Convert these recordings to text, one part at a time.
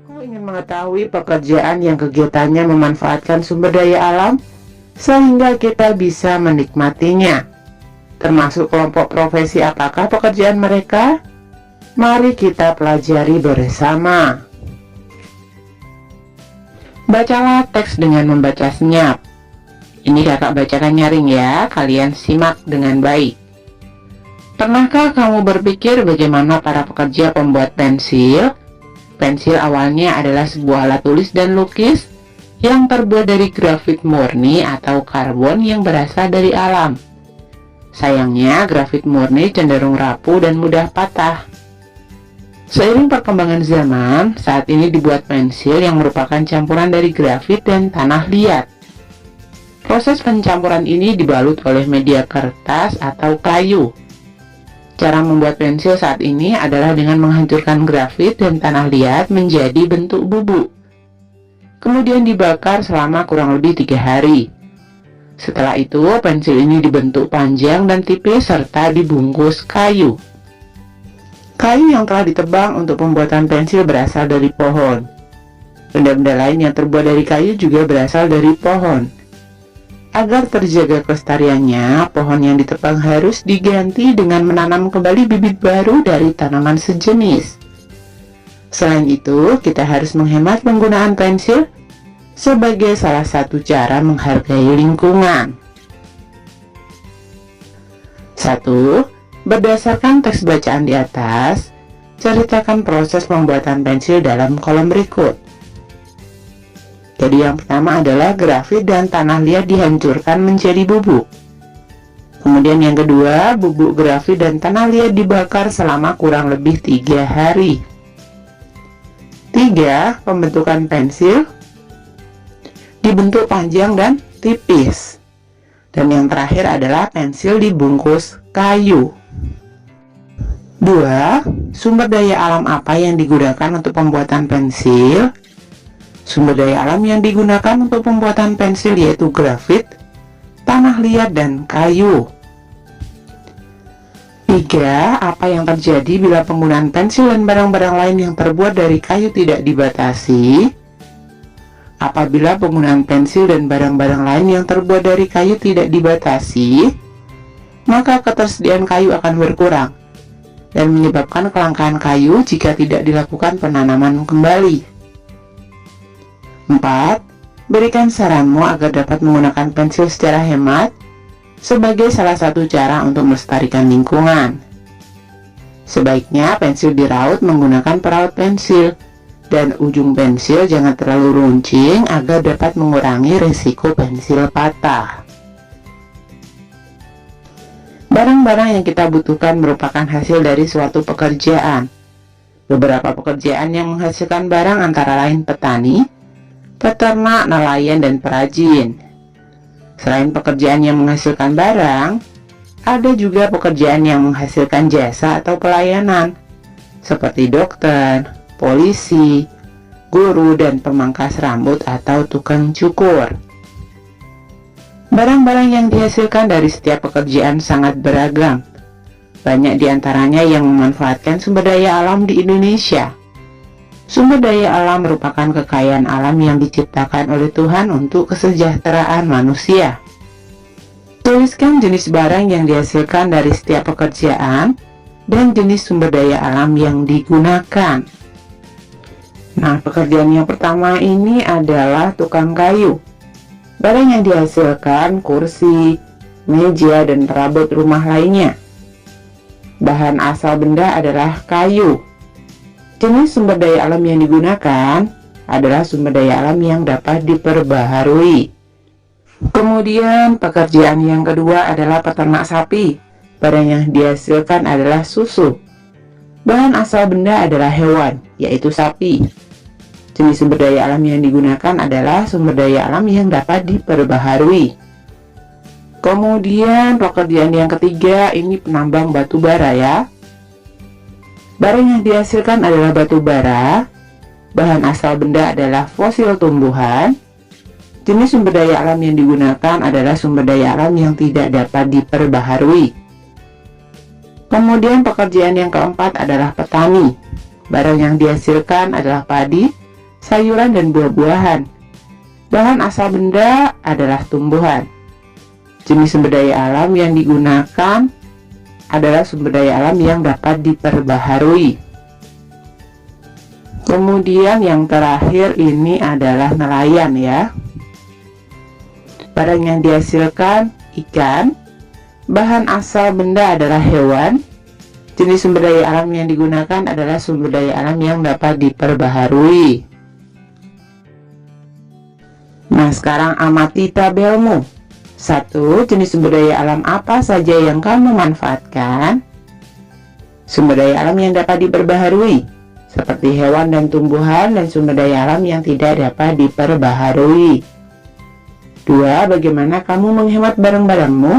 Aku ingin mengetahui pekerjaan yang kegiatannya memanfaatkan sumber daya alam sehingga kita bisa menikmatinya. Termasuk kelompok profesi apakah pekerjaan mereka? Mari kita pelajari bersama. Bacalah teks dengan membaca senyap. Ini kakak bacakan nyaring ya, kalian simak dengan baik. Pernahkah kamu berpikir bagaimana para pekerja pembuat pensil? Pensil awalnya adalah sebuah alat tulis dan lukis yang terbuat dari grafit murni atau karbon yang berasal dari alam. Sayangnya, grafit murni cenderung rapuh dan mudah patah. Seiring perkembangan zaman, saat ini dibuat pensil yang merupakan campuran dari grafit dan tanah liat. Proses pencampuran ini dibalut oleh media kertas atau kayu. Cara membuat pensil saat ini adalah dengan menghancurkan grafit dan tanah liat menjadi bentuk bubuk. Kemudian dibakar selama kurang lebih 3 hari. Setelah itu, pensil ini dibentuk panjang dan tipis serta dibungkus kayu. Kayu yang telah ditebang untuk pembuatan pensil berasal dari pohon. Benda-benda lain yang terbuat dari kayu juga berasal dari pohon. Agar terjaga kelestariannya, pohon yang ditebang harus diganti dengan menanam kembali bibit baru dari tanaman sejenis. Selain itu, kita harus menghemat penggunaan pensil sebagai salah satu cara menghargai lingkungan. 1. Berdasarkan teks bacaan di atas, ceritakan proses pembuatan pensil dalam kolom berikut. Jadi yang pertama adalah grafit dan tanah liat dihancurkan menjadi bubuk. Kemudian yang kedua, bubuk grafit dan tanah liat dibakar selama kurang lebih 3 hari. 3. Pembentukan pensil dibentuk panjang dan tipis. Dan yang terakhir adalah pensil dibungkus kayu. 2. Sumber daya alam apa yang digunakan untuk pembuatan pensil? Sumber daya alam yang digunakan untuk pembuatan pensil yaitu grafit, tanah liat, dan kayu. 3. Apa yang terjadi bila penggunaan pensil dan barang-barang lain yang terbuat dari kayu tidak dibatasi? Apabila penggunaan pensil dan barang-barang lain yang terbuat dari kayu tidak dibatasi, maka ketersediaan kayu akan berkurang dan menyebabkan kelangkaan kayu jika tidak dilakukan penanaman kembali. 4. Berikan saranmu agar dapat menggunakan pensil secara hemat sebagai salah satu cara untuk melestarikan lingkungan. Sebaiknya pensil diraut menggunakan peraut pensil dan ujung pensil jangan terlalu runcing agar dapat mengurangi risiko pensil patah. Barang-barang yang kita butuhkan merupakan hasil dari suatu pekerjaan. Beberapa pekerjaan yang menghasilkan barang antara lain petani, peternak, nelayan, dan perajin. Selain pekerjaan yang menghasilkan barang, ada juga pekerjaan yang menghasilkan jasa atau pelayanan, seperti dokter, polisi, guru, dan pemangkas rambut atau tukang cukur. Barang-barang yang dihasilkan dari setiap pekerjaan sangat beragam. Banyak diantaranya yang memanfaatkan sumber daya alam di Indonesia. Sumber daya alam merupakan kekayaan alam yang diciptakan oleh Tuhan untuk kesejahteraan manusia. Tuliskan jenis barang yang dihasilkan dari setiap pekerjaan dan jenis sumber daya alam yang digunakan. Nah, pekerjaan yang pertama ini adalah tukang kayu. Barang yang dihasilkan kursi, meja, dan perabot rumah lainnya. Bahan asal benda adalah kayu. Jenis sumber daya alam yang digunakan adalah sumber daya alam yang dapat diperbaharui. Kemudian pekerjaan yang kedua adalah peternak sapi. Barang yang dihasilkan adalah susu. Bahan asal benda adalah hewan, yaitu sapi. Jenis sumber daya alam yang digunakan adalah sumber daya alam yang dapat diperbaharui. Kemudian pekerjaan yang ketiga ini penambang batu bara ya. Barang yang dihasilkan adalah batu bara. Bahan asal benda adalah fosil tumbuhan. Jenis sumber daya alam yang digunakan adalah sumber daya alam yang tidak dapat diperbaharui. Kemudian pekerjaan yang keempat adalah petani. Barang yang dihasilkan adalah padi, sayuran dan buah-buahan. Bahan asal benda adalah tumbuhan. Jenis sumber daya alam yang digunakan adalah sumber daya alam yang dapat diperbaharui. Kemudian yang terakhir ini adalah nelayan ya. Barang yang dihasilkan ikan. Bahan asal benda adalah hewan. Jenis sumber daya alam yang digunakan adalah sumber daya alam yang dapat diperbaharui. Nah, sekarang amati tabelmu. 1. Jenis sumber daya alam apa saja yang kamu manfaatkan? Sumber daya alam yang dapat diperbaharui, seperti hewan dan tumbuhan, dan sumber daya alam yang tidak dapat diperbaharui. 2. Bagaimana kamu menghemat barang-barangmu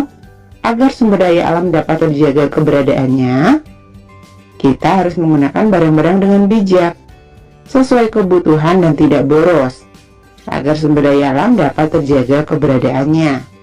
agar sumber daya alam dapat terjaga keberadaannya? Kita harus menggunakan barang-barang dengan bijak, sesuai kebutuhan dan tidak boros, agar sumber daya alam dapat terjaga keberadaannya.